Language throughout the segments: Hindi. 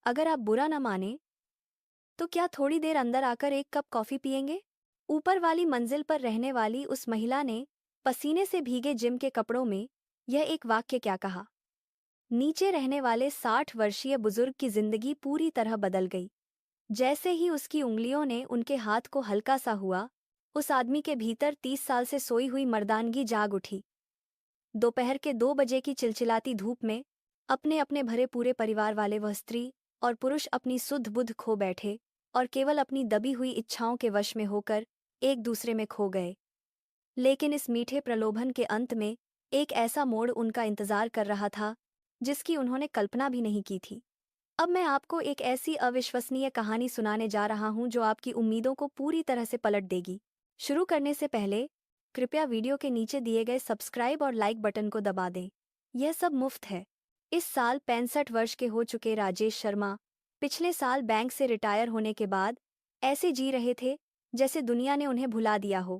अगर आप बुरा न माने तो क्या थोड़ी देर अंदर आकर एक कप कॉफी पिएंगे? ऊपर वाली मंजिल पर रहने वाली उस महिला ने पसीने से भीगे जिम के कपड़ों में यह एक वाक्य क्या कहा। नीचे रहने वाले 60 वर्षीय बुजुर्ग की जिंदगी पूरी तरह बदल गई। जैसे ही उसकी उंगलियों ने उनके हाथ को हल्का सा हुआ, उस आदमी के भीतर 30 साल से सोई हुई मर्दानगी जाग उठी। दोपहर के 2 बजे की चिलचिलाती धूप में अपने अपने भरे पूरे परिवार वाले वह स्त्री और पुरुष अपनी सुध बुध खो बैठे और केवल अपनी दबी हुई इच्छाओं के वश में होकर एक दूसरे में खो गए। लेकिन इस मीठे प्रलोभन के अंत में एक ऐसा मोड़ उनका इंतजार कर रहा था जिसकी उन्होंने कल्पना भी नहीं की थी। अब मैं आपको एक ऐसी अविश्वसनीय कहानी सुनाने जा रहा हूं जो आपकी उम्मीदों को पूरी तरह से पलट देगी। शुरू करने से पहले कृपया वीडियो के नीचे दिए गए सब्सक्राइब और लाइक बटन को दबा दें। यह सब मुफ्त है। इस साल 65 वर्ष के हो चुके राजेश शर्मा पिछले साल बैंक से रिटायर होने के बाद ऐसे जी रहे थे जैसे दुनिया ने उन्हें भुला दिया हो।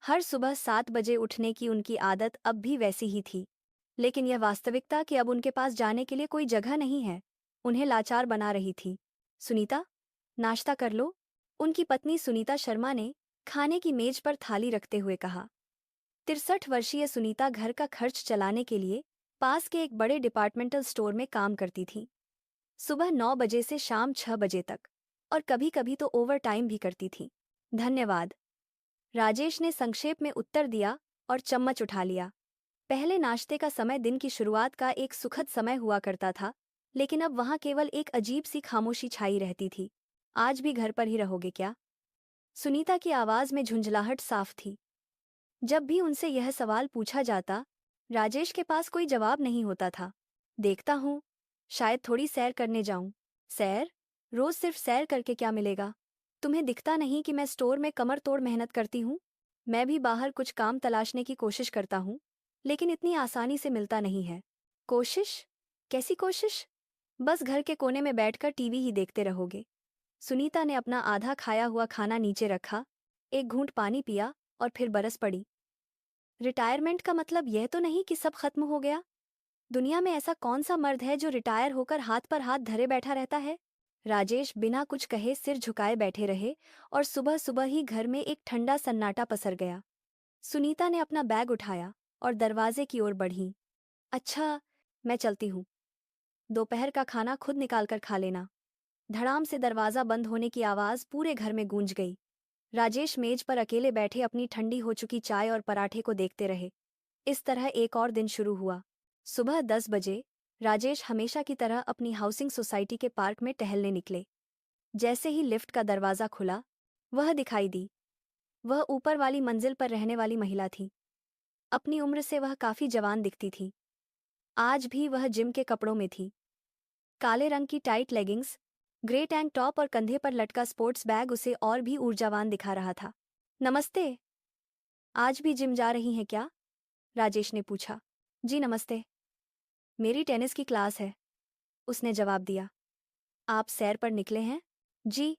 हर सुबह 7 बजे उठने की उनकी आदत अब भी वैसी ही थी, लेकिन यह वास्तविकता कि अब उनके पास जाने के लिए कोई जगह नहीं है उन्हें लाचार बना रही थी। सुनीता, नाश्ता कर लो, उनकी पत्नी सुनीता शर्मा ने खाने की मेज पर थाली रखते हुए कहा। 63 वर्षीय सुनीता घर का खर्च चलाने के लिए पास के एक बड़े डिपार्टमेंटल स्टोर में काम करती थी। सुबह 9 बजे से शाम 6 बजे तक, और कभी कभी तो ओवर टाइम भी करती थी। धन्यवाद, राजेश ने संक्षेप में उत्तर दिया और चम्मच उठा लिया। पहले नाश्ते का समय दिन की शुरुआत का एक सुखद समय हुआ करता था, लेकिन अब वहां केवल एक अजीब सी खामोशी छाई रहती थी। आज भी घर पर ही रहोगे क्या? सुनीता की आवाज में झुंझलाहट साफ थी। जब भी उनसे यह सवाल पूछा जाता, राजेश के पास कोई जवाब नहीं होता था। देखता हूँ, शायद थोड़ी सैर करने जाऊं। सैर? रोज सिर्फ सैर करके क्या मिलेगा? तुम्हें दिखता नहीं कि मैं स्टोर में कमर तोड़ मेहनत करती हूँ? मैं भी बाहर कुछ काम तलाशने की कोशिश करता हूँ, लेकिन इतनी आसानी से मिलता नहीं है। कोशिश? कैसी कोशिश? बस घर के कोने में बैठकर टीवी ही देखते रहोगे। सुनीता ने अपना आधा खाया हुआ खाना नीचे रखा, एक घूंट पानी पिया और फिर बरस पड़ी। रिटायरमेंट का मतलब यह तो नहीं कि सब खत्म हो गया? दुनिया में ऐसा कौन सा मर्द है जो रिटायर होकर हाथ पर हाथ धरे बैठा रहता है? राजेश बिना कुछ कहे सिर झुकाए बैठे रहे और सुबह सुबह ही घर में एक ठंडा सन्नाटा पसर गया। सुनीता ने अपना बैग उठाया और दरवाजे की ओर बढ़ी। अच्छा, मैं चलती हूँ। दोपहर का खाना खुद निकालकर खा लेना। धड़ाम से दरवाजा बंद होने की आवाज पूरे घर में गूंज गई। राजेश मेज पर अकेले बैठे अपनी ठंडी हो चुकी चाय और पराठे को देखते रहे। इस तरह एक और दिन शुरू हुआ। सुबह 10 बजे राजेश हमेशा की तरह अपनी हाउसिंग सोसाइटी के पार्क में टहलने निकले। जैसे ही लिफ्ट का दरवाजा खुला, वह दिखाई दी। वह ऊपर वाली मंजिल पर रहने वाली महिला थी। अपनी उम्र से वह काफी जवान दिखती थी। आज भी वह जिम के कपड़ों में थी। काले रंग की tight leggings, grey tank top और कंधे पर लटका स्पोर्ट्स बैग उसे और भी ऊर्जावान दिखा रहा था। नमस्ते, आज भी जिम जा रही हैं क्या? राजेश ने पूछा। जी नमस्ते, मेरी टेनिस की क्लास है, उसने जवाब दिया। आप सैर पर निकले हैं? जी,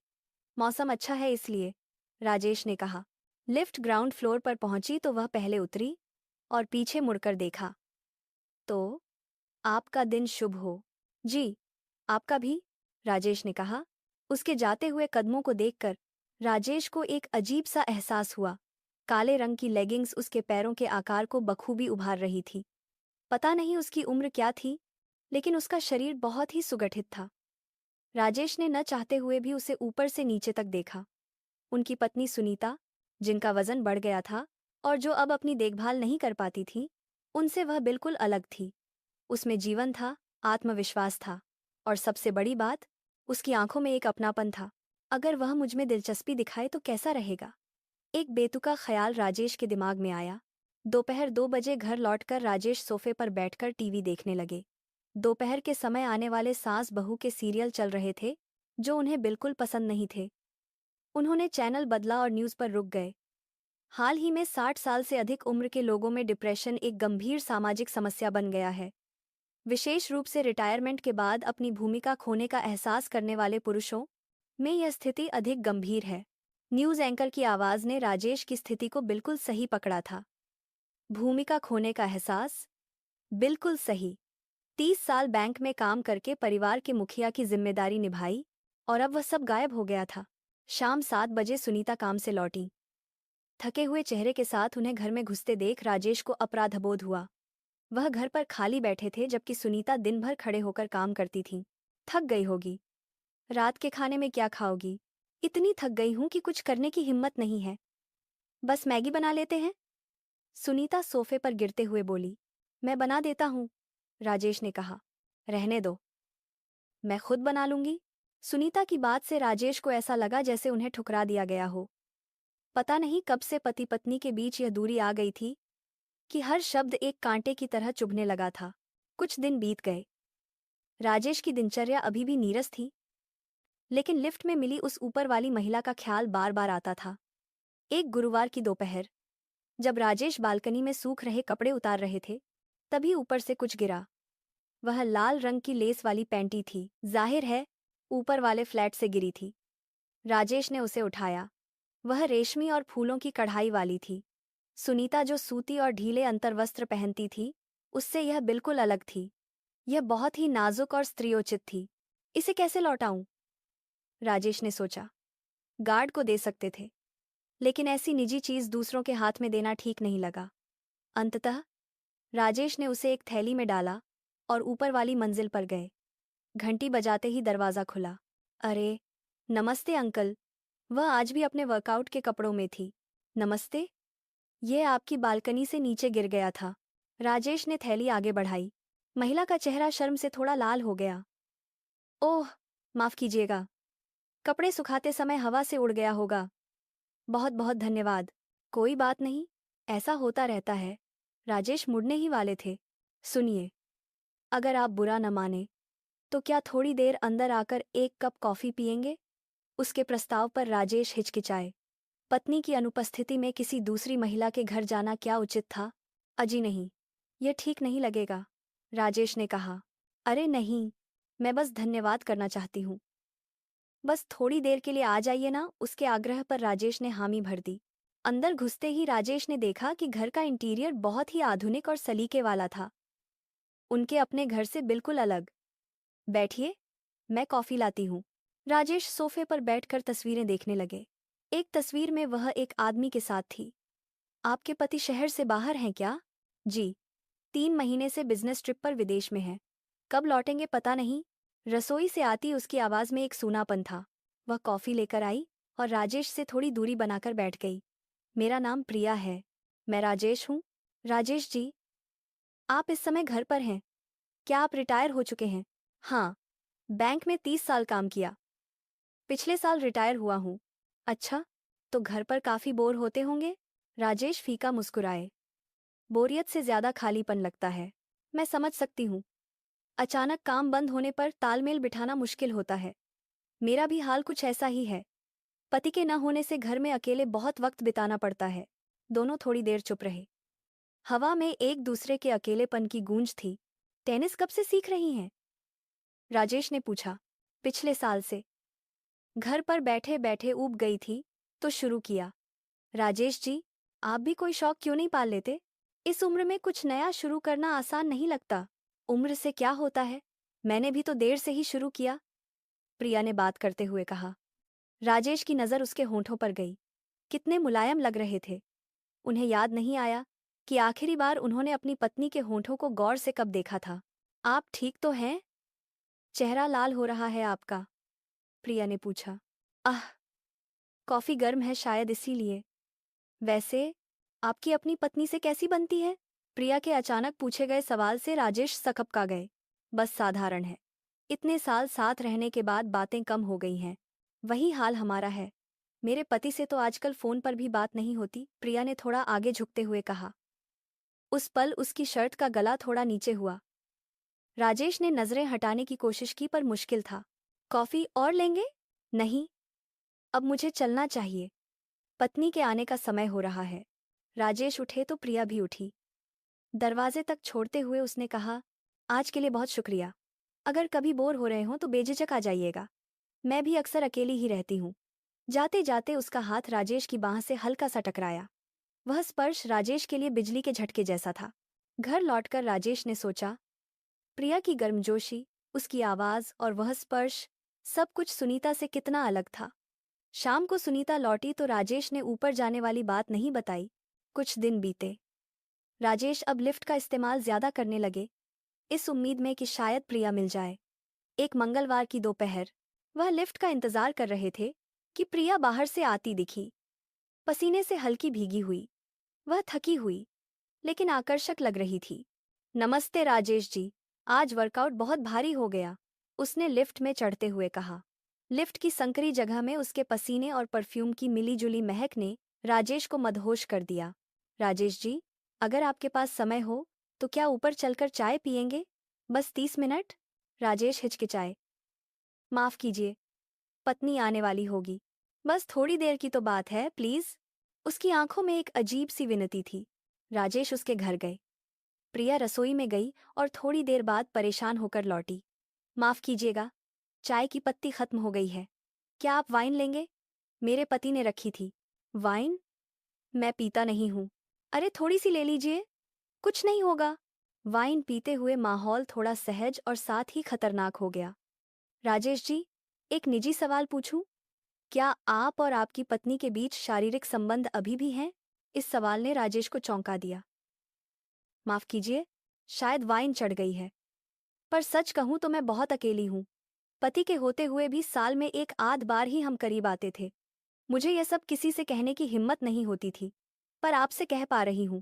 मौसम अच्छा है इसलिए, राजेश ने कहा। लिफ्ट ग्राउंड फ्लोर पर पहुंची तो वह पहले उतरी और पीछे मुड़कर देखा। तो आपका दिन शुभ हो। जी, आपका भी, राजेश ने कहा। उसके जाते हुए कदमों को देखकर राजेश को एक अजीब सा एहसास हुआ। काले रंग की लेगिंग्स उसके पैरों के आकार को बखूबी उभार रही थी। पता नहीं उसकी उम्र क्या थी, लेकिन उसका शरीर बहुत ही सुगठित था। राजेश ने न चाहते हुए भी उसे ऊपर से नीचे तक देखा। उनकी पत्नी सुनीता, जिनका वजन बढ़ गया था और जो अब अपनी देखभाल नहीं कर पाती थी, उनसे वह बिल्कुल अलग थी। उसमें जीवन था, आत्मविश्वास था, और सबसे बड़ी बात, उसकी आंखों में एक अपनापन था। अगर वह मुझ में दिलचस्पी दिखाए तो कैसा रहेगा? एक बेतुका ख्याल राजेश के दिमाग में आया। दोपहर 2 बजे घर लौटकर राजेश सोफे पर बैठकर टीवी देखने लगे। दोपहर के समय आने वाले सास बहू के सीरियल चल रहे थे, जो उन्हें बिल्कुल पसंद नहीं थे। उन्होंने चैनल बदला और न्यूज़ पर रुक गए। हाल ही में 60 साल से अधिक उम्र के लोगों में डिप्रेशन एक गंभीर सामाजिक समस्या बन गया है। विशेष रूप से रिटायरमेंट के बाद अपनी भूमिका खोने का एहसास करने वाले पुरुषों में यह स्थिति अधिक गंभीर है। न्यूज़ एंकर की आवाज़ ने राजेश की स्थिति को बिल्कुल सही पकड़ा था। भूमिका खोने का एहसास? बिल्कुल सही। 30 साल बैंक में काम करके परिवार के मुखिया की जिम्मेदारी निभाई और अब वह सब गायब हो गया था। शाम 7 बजे सुनीता काम से लौटी। थके हुए चेहरे के साथ उन्हें घर में घुसते देख राजेश को अपराधबोध हुआ। वह घर पर खाली बैठे थे जबकि सुनीता दिन भर खड़े होकर काम करती थी। थक गई होगी। रात के खाने में क्या खाओगी? इतनी थक गई हूं कि कुछ करने की हिम्मत नहीं है। बस मैगी बना लेते हैं। सुनीता सोफे पर गिरते हुए बोली। मैं बना देता हूं, राजेश ने कहा। रहने दो, मैं खुद बना लूंगी। सुनीता की बात से राजेश को ऐसा लगा जैसे उन्हें ठुकरा दिया गया हो। पता नहीं कब से पति पत्नी के बीच यह दूरी आ गई थी कि हर शब्द एक कांटे की तरह चुभने लगा था। कुछ दिन बीत गए। राजेश की दिनचर्या अभी भी नीरस थी, लेकिन लिफ्ट में मिली उस ऊपर वाली महिला का ख्याल बार बार आता था। एक गुरुवार की दोपहर, जब राजेश बालकनी में सूख रहे कपड़े उतार रहे थे, तभी ऊपर से कुछ गिरा। वह लाल रंग की लेस वाली पैंटी थी। जाहिर है ऊपर वाले फ्लैट से गिरी थी। राजेश ने उसे उठाया। वह रेशमी और फूलों की कढ़ाई वाली थी। सुनीता जो सूती और ढीले अंतर्वस्त्र पहनती थी, उससे यह बिल्कुल अलग थी। यह बहुत ही नाजुक और स्त्रियोचित थी। इसे कैसे लौटाऊं? राजेश ने सोचा। गार्ड को दे सकते थे, लेकिन ऐसी निजी चीज दूसरों के हाथ में देना ठीक नहीं लगा। अंततः राजेश ने उसे एक थैली में डाला और ऊपर वाली मंजिल पर गए। घंटी बजाते ही दरवाजा खुला। अरे, नमस्ते अंकल। वह आज भी अपने वर्कआउट के कपड़ों में थी। नमस्ते। यह आपकी बालकनी से नीचे गिर गया था। राजेश ने थैली आगे बढ़ाई। महिला का चेहरा शर्म से थोड़ा लाल हो गया। ओह, माफ कीजिएगा, कपड़े सुखाते समय हवा से उड़ गया होगा। बहुत बहुत धन्यवाद। कोई बात नहीं, ऐसा होता रहता है। राजेश मुड़ने ही वाले थे। सुनिए, अगर आप बुरा न माने तो क्या थोड़ी देर अंदर आकर एक कप कॉफी पिएंगे? उसके प्रस्ताव पर राजेश हिचकिचाए। पत्नी की अनुपस्थिति में किसी दूसरी महिला के घर जाना क्या उचित था? अजी नहीं, यह ठीक नहीं लगेगा, राजेश ने कहा। अरे नहीं, मैं बस धन्यवाद करना चाहती हूँ। बस थोड़ी देर के लिए आ जाइए ना। उसके आग्रह पर राजेश ने हामी भर दी। अंदर घुसते ही राजेश ने देखा कि घर का इंटीरियर बहुत ही आधुनिक और सलीके वाला था, उनके अपने घर से बिल्कुल अलग। बैठिए, मैं कॉफी लाती हूँ। राजेश सोफे पर बैठकर तस्वीरें देखने लगे। एक तस्वीर में वह एक आदमी के साथ थी। आपके पति शहर से बाहर हैं क्या? जी, 3 महीने से बिजनेस ट्रिप पर विदेश में हैं। कब लौटेंगे पता नहीं। रसोई से आती उसकी आवाज में एक सूनापन था। वह कॉफी लेकर आई और राजेश से थोड़ी दूरी बनाकर बैठ गई। मेरा नाम प्रिया है। मैं राजेश हूँ। राजेश जी, आप इस समय घर पर हैं? क्या आप रिटायर हो चुके हैं? हाँ, बैंक में 30 साल काम किया। पिछले साल रिटायर हुआ हूँ। अच्छा, तो घर पर काफी बोर होते होंगे? राजेश फीका मुस्कुराए। बोरियत से ज्यादा खालीपन लगता है। मैं समझ सकती हूँ। अचानक काम बंद होने पर तालमेल बिठाना मुश्किल होता है। मेरा भी हाल कुछ ऐसा ही है। पति के न होने से घर में अकेले बहुत वक्त बिताना पड़ता है। दोनों थोड़ी देर चुप रहे। हवा में एक दूसरे के अकेलेपन की गूंज थी। टेनिस कब से सीख रही हैं? राजेश ने पूछा। पिछले साल से। घर पर बैठे बैठे ऊब गई थी तो शुरू किया। राजेश जी, आप भी कोई शौक क्यों नहीं पाल लेते? इस उम्र में कुछ नया शुरू करना आसान नहीं लगता। उम्र से क्या होता है, मैंने भी तो देर से ही शुरू किया, प्रिया ने बात करते हुए कहा। राजेश की नज़र उसके होंठों पर गई। कितने मुलायम लग रहे थे। उन्हें याद नहीं आया कि आखिरी बार उन्होंने अपनी पत्नी के होंठों को गौर से कब देखा था। आप ठीक तो हैं? चेहरा लाल हो रहा है आपका, प्रिया ने पूछा। आह, कॉफी गर्म है शायद इसीलिए। वैसे आपकी अपनी पत्नी से कैसी बनती है? प्रिया के अचानक पूछे गए सवाल से राजेश सकपका गए। बस साधारण है। इतने साल साथ रहने के बाद बातें कम हो गई हैं। वही हाल हमारा है। मेरे पति से तो आजकल फोन पर भी बात नहीं होती, प्रिया ने थोड़ा आगे झुकते हुए कहा। उस पल उसकी शर्ट का गला थोड़ा नीचे हुआ। राजेश ने नजरें हटाने की कोशिश की पर मुश्किल था। कॉफी और लेंगे? नहीं, अब मुझे चलना चाहिए। पत्नी के आने का समय हो रहा है। राजेश उठे तो प्रिया भी उठी। दरवाजे तक छोड़ते हुए उसने कहा, आज के लिए बहुत शुक्रिया। अगर कभी बोर हो रहे हो तो बेझिझक आ जाइएगा। मैं भी अक्सर अकेली ही रहती हूँ। जाते जाते उसका हाथ राजेश की बांह से हल्का सा टकराया। वह स्पर्श राजेश के लिए बिजली के झटके जैसा था। घर लौटकर राजेश ने सोचा, प्रिया की गर्मजोशी, उसकी आवाज और वह स्पर्श, सब कुछ सुनीता से कितना अलग था। शाम को सुनीता लौटी तो राजेश ने ऊपर जाने वाली बात नहीं बताई। कुछ दिन बीते। राजेश अब लिफ्ट का इस्तेमाल ज्यादा करने लगे, इस उम्मीद में कि शायद प्रिया मिल जाए। एक मंगलवार की दोपहर, वह लिफ्ट का इंतजार कर रहे थे कि प्रिया बाहर से आती दिखी। पसीने से हल्की भीगी हुई, वह थकी हुई लेकिन आकर्षक लग रही थी। नमस्ते राजेश जी, आज वर्कआउट बहुत भारी हो गया, उसने लिफ्ट में चढ़ते हुए कहा। लिफ्ट की संकरी जगह में उसके पसीने और परफ्यूम की मिलीजुली महक ने राजेश को मदहोश कर दिया। राजेश जी, अगर आपके पास समय हो तो क्या ऊपर चलकर चाय पिएंगे? बस 30 मिनट? राजेश हिचकिचाए। माफ कीजिए, पत्नी आने वाली होगी। बस थोड़ी देर की तो बात है, प्लीज। उसकी आंखों में एक अजीब सी विनती थी। राजेश उसके घर गए। प्रिया रसोई में गई और थोड़ी देर बाद परेशान होकर लौटी। माफ कीजिएगा, चाय की पत्ती खत्म हो गई है। क्या आप वाइन लेंगे? मेरे पति ने रखी थी। वाइन? मैं पीता नहीं हूं। अरे थोड़ी सी ले लीजिए, कुछ नहीं होगा। वाइन पीते हुए माहौल थोड़ा सहज और साथ ही खतरनाक हो गया। राजेश जी, एक निजी सवाल पूछूं? क्या आप और आपकी पत्नी के बीच शारीरिक संबंध अभी भी हैं? इस सवाल ने राजेश को चौंका दिया। माफ कीजिए, शायद वाइन चढ़ गई है। पर सच कहूं तो मैं बहुत अकेली हूं। पति के होते हुए भी साल में एक आध बार ही हम करीब आते थे। मुझे यह सब किसी से कहने की हिम्मत नहीं होती थी, पर आपसे कह पा रही हूं।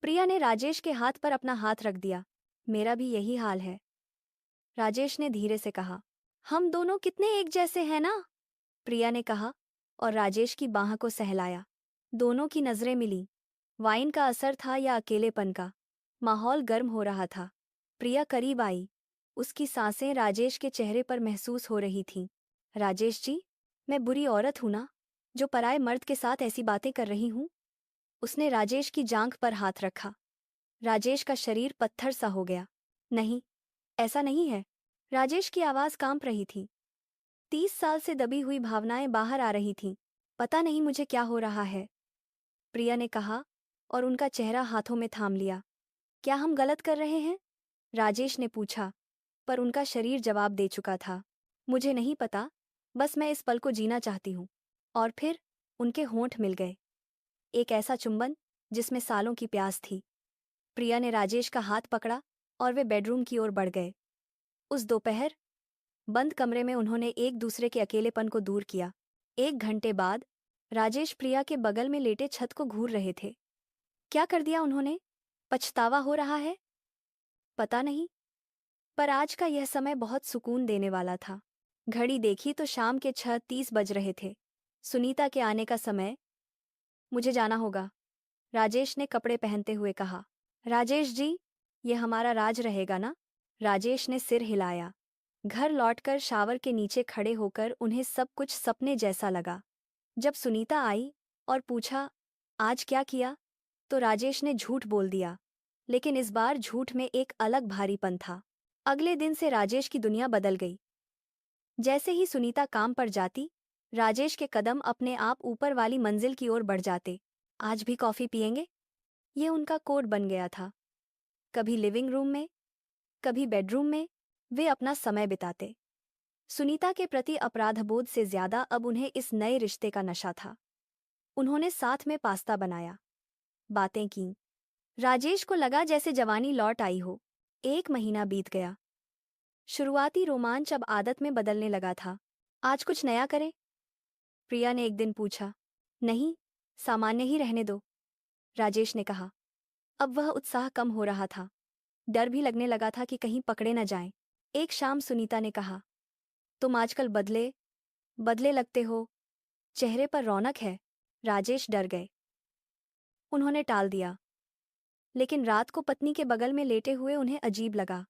प्रिया ने राजेश के हाथ पर अपना हाथ रख दिया। मेरा भी यही हाल है, राजेश ने धीरे से कहा। हम दोनों कितने एक जैसे हैं ना, प्रिया ने कहा और राजेश की बाह को सहलाया। दोनों की नजरें मिली। वाइन का असर था या अकेलेपन का? माहौल गर्म हो रहा था। प्रिया करीब आई। उसकी सांसें राजेश के चेहरे पर महसूस हो रही थीं। राजेश जी, मैं बुरी औरत हूं ना, जो पराए मर्द के साथ ऐसी बातें कर रही हूं? उसने राजेश की जांघ पर हाथ रखा। राजेश का शरीर पत्थर सा हो गया। नहीं, ऐसा नहीं है। राजेश की आवाज कांप रही थी। 30 साल से दबी हुई भावनाएं बाहर आ रही थीं। पता नहीं मुझे क्या हो रहा है, प्रिया ने कहा और उनका चेहरा हाथों में थाम लिया। क्या हम गलत कर रहे हैं? राजेश ने पूछा, पर उनका शरीर जवाब दे चुका था। मुझे नहीं पता, बस मैं इस पल को जीना चाहती हूँ। और फिर उनके होंठ मिल गए। एक ऐसा चुंबन जिसमें सालों की प्यास थी। प्रिया ने राजेश का हाथ पकड़ा और वे बेडरूम की ओर बढ़ गए। उस दोपहर बंद कमरे में उन्होंने एक दूसरे के अकेलेपन को दूर किया। 1 घंटे बाद राजेश प्रिया के बगल में लेटे छत को घूर रहे थे। क्या कर दिया उन्होंने? पछतावा हो रहा है? पता नहीं, पर आज का यह समय बहुत सुकून देने वाला था। घड़ी देखी तो शाम के 6:30 बज रहे थे। सुनीता के आने का समय। मुझे जाना होगा, राजेश ने कपड़े पहनते हुए कहा। राजेश जी, ये हमारा राज रहेगा ना? राजेश ने सिर हिलाया। घर लौटकर शावर के नीचे खड़े होकर उन्हें सब कुछ सपने जैसा लगा। जब सुनीता आई और पूछा, आज क्या किया, तो राजेश ने झूठ बोल दिया, लेकिन इस बार झूठ में एक अलग भारीपन था। अगले दिन से राजेश की दुनिया बदल गई। जैसे ही सुनीता काम पर जाती, राजेश के कदम अपने आप ऊपर वाली मंजिल की ओर बढ़ जाते। आज भी कॉफी पिएंगे? ये उनका कोड बन गया था। कभी लिविंग रूम में, कभी बेडरूम में वे अपना समय बिताते। सुनीता के प्रति अपराधबोध से ज्यादा अब उन्हें इस नए रिश्ते का नशा था। उन्होंने साथ में पास्ता बनाया, बातें की। राजेश को लगा जैसे जवानी लौट आई हो। 1 महीना बीत गया। शुरुआती रोमांच अब आदत में बदलने लगा था। आज कुछ नया करें? प्रिया ने एक दिन पूछा। नहीं, सामान्य ही रहने दो, राजेश ने कहा। अब वह उत्साह कम हो रहा था। डर भी लगने लगा था कि कहीं पकड़े न जाएं। एक शाम सुनीता ने कहा, तुम आजकल बदले बदले लगते हो, चेहरे पर रौनक है। राजेश डर गए। उन्होंने टाल दिया, लेकिन रात को पत्नी के बगल में लेटे हुए उन्हें अजीब लगा।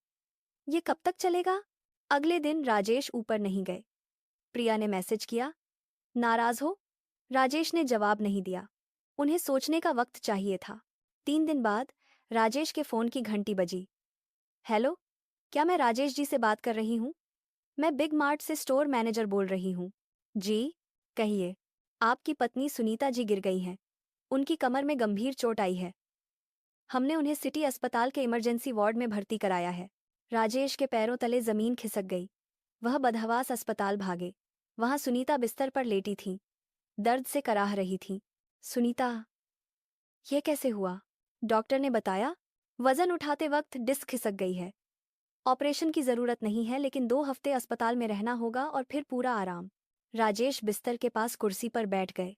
ये कब तक चलेगा? अगले दिन राजेश ऊपर नहीं गए। प्रिया ने मैसेज किया, नाराज हो? राजेश ने जवाब नहीं दिया। उन्हें सोचने का वक्त चाहिए था। 3 दिन बाद राजेश के फोन की घंटी बजी। हेलो, क्या मैं राजेश जी से बात कर रही हूँ? मैं बिग मार्ट से स्टोर मैनेजर बोल रही हूँ। जी, कहिए। आपकी पत्नी सुनीता जी गिर गई हैं। उनकी कमर में गंभीर चोट आई है। हमने उन्हें सिटी अस्पताल के इमरजेंसी वार्ड में भर्ती कराया है। राजेश के पैरों तले जमीन खिसक गई। वह बदहवास अस्पताल भागे। वहां सुनीता बिस्तर पर लेटी थी, दर्द से कराह रही थी। सुनीता, यह कैसे हुआ? डॉक्टर ने बताया, वजन उठाते वक्त डिस्क खिसक गई है। ऑपरेशन की जरूरत नहीं है, लेकिन 2 हफ्ते अस्पताल में रहना होगा और फिर पूरा आराम। राजेश बिस्तर के पास कुर्सी पर बैठ गए।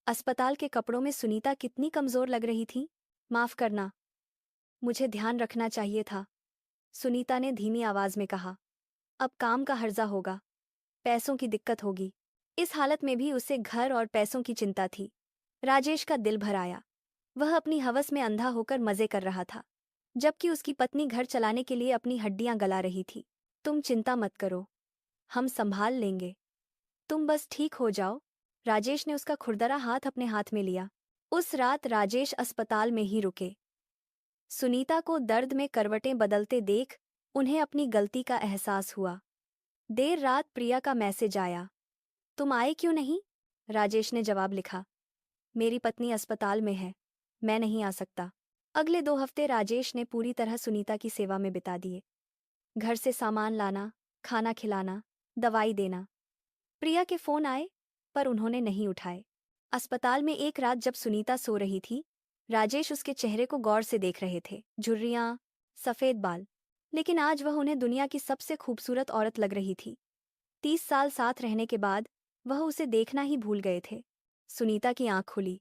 अस्पताल के कपड़ों में सुनीता कितनी कमजोर लग रही थी। माफ करना, मुझे ध्यान रखना चाहिए था, सुनीता ने धीमी आवाज में कहा। अब काम का हर्जा होगा, पैसों की दिक्कत होगी। इस हालत में भी उसे घर और पैसों की चिंता थी। राजेश का दिल भर आया। वह अपनी हवस में अंधा होकर मजे कर रहा था, जबकि उसकी पत्नी घर चलाने के लिए अपनी हड्डियां गला रही थी। तुम चिंता मत करो, हम संभाल लेंगे, तुम बस ठीक हो जाओ। राजेश ने उसका खुरदरा हाथ अपने हाथ में लिया। उस रात राजेश अस्पताल में ही रुके। सुनीता को दर्द में करवटें बदलते देख उन्हें अपनी गलती का एहसास हुआ। देर रात प्रिया का मैसेज आया। तुम आए क्यों नहीं? राजेश ने जवाब लिखा, मेरी पत्नी अस्पताल में है, मैं नहीं आ सकता। अगले 2 हफ्ते राजेश ने पूरी तरह सुनीता की सेवा में बिता दिए। घर से सामान लाना, खाना खिलाना, दवाई देना। प्रिया के फोन आए, पर उन्होंने नहीं उठाए। अस्पताल में एक रात जब सुनीता सो रही थी, राजेश उसके चेहरे को गौर से देख रहे थे। झुर्रियां, सफेद बाल, लेकिन आज वह उन्हें दुनिया की सबसे खूबसूरत औरत लग रही थी। 30 साल साथ रहने के बाद वह उसे देखना ही भूल गए थे। सुनीता की आंख खुली।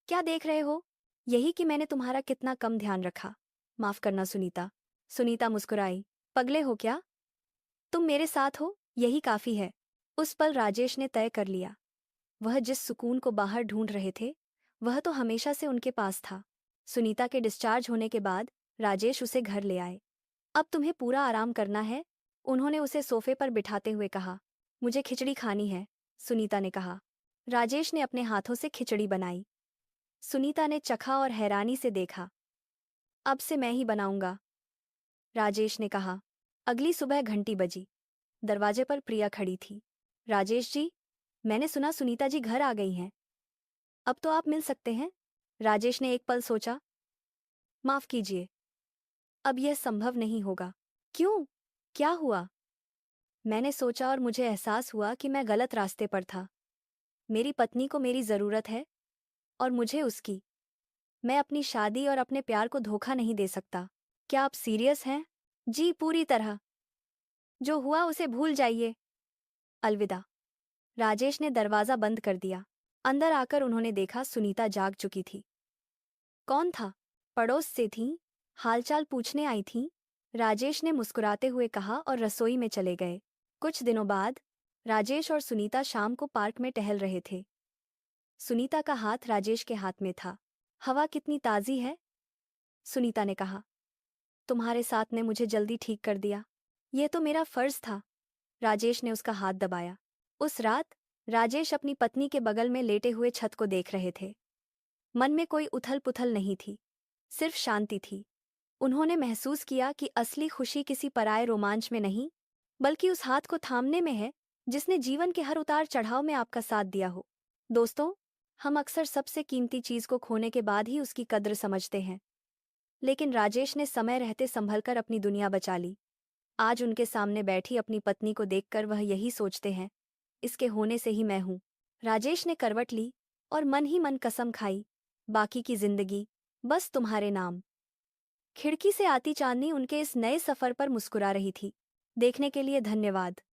क्या देख रहे हो? यही कि मैंने तुम्हारा कितना कम ध्यान रखा। माफ करना सुनीता। सुनीता मुस्कुराई। पगले हो क्या? तुम मेरे साथ हो, यही काफी है। उस पल राजेश ने तय कर लिया। वह जिस सुकून को बाहर ढूंढ रहे थे, वह तो हमेशा से उनके पास था। सुनीता के डिस्चार्ज होने के बाद राजेश उसे घर ले आए। अब तुम्हें पूरा आराम करना है, उन्होंने उसे सोफे पर बिठाते हुए कहा। मुझे खिचड़ी खानी है, सुनीता ने कहा। राजेश ने अपने हाथों से खिचड़ी बनाई। सुनीता ने चखा और हैरानी से देखा। अब से मैं ही बनाऊंगा, राजेश ने कहा। अगली सुबह घंटी बजी। दरवाजे पर प्रिया खड़ी थी। राजेश जी, मैंने सुना सुनीता जी घर आ गई हैं। अब तो आप मिल सकते हैं। राजेश ने एक पल सोचा। माफ कीजिए, अब यह संभव नहीं होगा। क्यों? क्या हुआ? मैंने सोचा और मुझे एहसास हुआ कि मैं गलत रास्ते पर था। मेरी पत्नी को मेरी जरूरत है और मुझे उसकी। मैं अपनी शादी और अपने प्यार को धोखा नहीं दे सकता। क्या आप सीरियस हैं? जी, पूरी तरह। जो हुआ उसे भूल जाइए। अलविदा। राजेश ने दरवाजा बंद कर दिया। अंदर आकर उन्होंने देखा सुनीता जाग चुकी थी। कौन था? पड़ोस से थीं, हालचाल पूछने आई थीं, राजेश ने मुस्कुराते हुए कहा और रसोई में चले गए। कुछ दिनों बाद राजेश और सुनीता शाम को पार्क में टहल रहे थे। सुनीता का हाथ राजेश के हाथ में था। हवा कितनी ताज़ी है, सुनीता ने कहा। तुम्हारे साथ ने मुझे जल्दी ठीक कर दिया। यह तो मेरा फर्ज था। राजेश ने उसका हाथ दबाया। उस रात राजेश अपनी पत्नी के बगल में लेटे हुए छत को देख रहे थे। मन में कोई उथल पुथल नहीं थी, सिर्फ शांति थी। उन्होंने महसूस किया कि असली खुशी किसी पराये रोमांच में नहीं, बल्कि उस हाथ को थामने में है जिसने जीवन के हर उतार चढ़ाव में आपका साथ दिया हो। दोस्तों, हम अक्सर सबसे कीमती चीज को खोने के बाद ही उसकी कद्र समझते हैं, लेकिन राजेश ने समय रहते संभलकर अपनी दुनिया बचा ली। आज उनके सामने बैठी अपनी पत्नी को देखकर वह यही सोचते हैं, इसके होने से ही मैं हूं। राजेश ने करवट ली और मन ही मन कसम खाई, बाकी की जिंदगी बस तुम्हारे नाम। खिड़की से आती चांदनी उनके इस नए सफर पर मुस्कुरा रही थी। देखने के लिए धन्यवाद।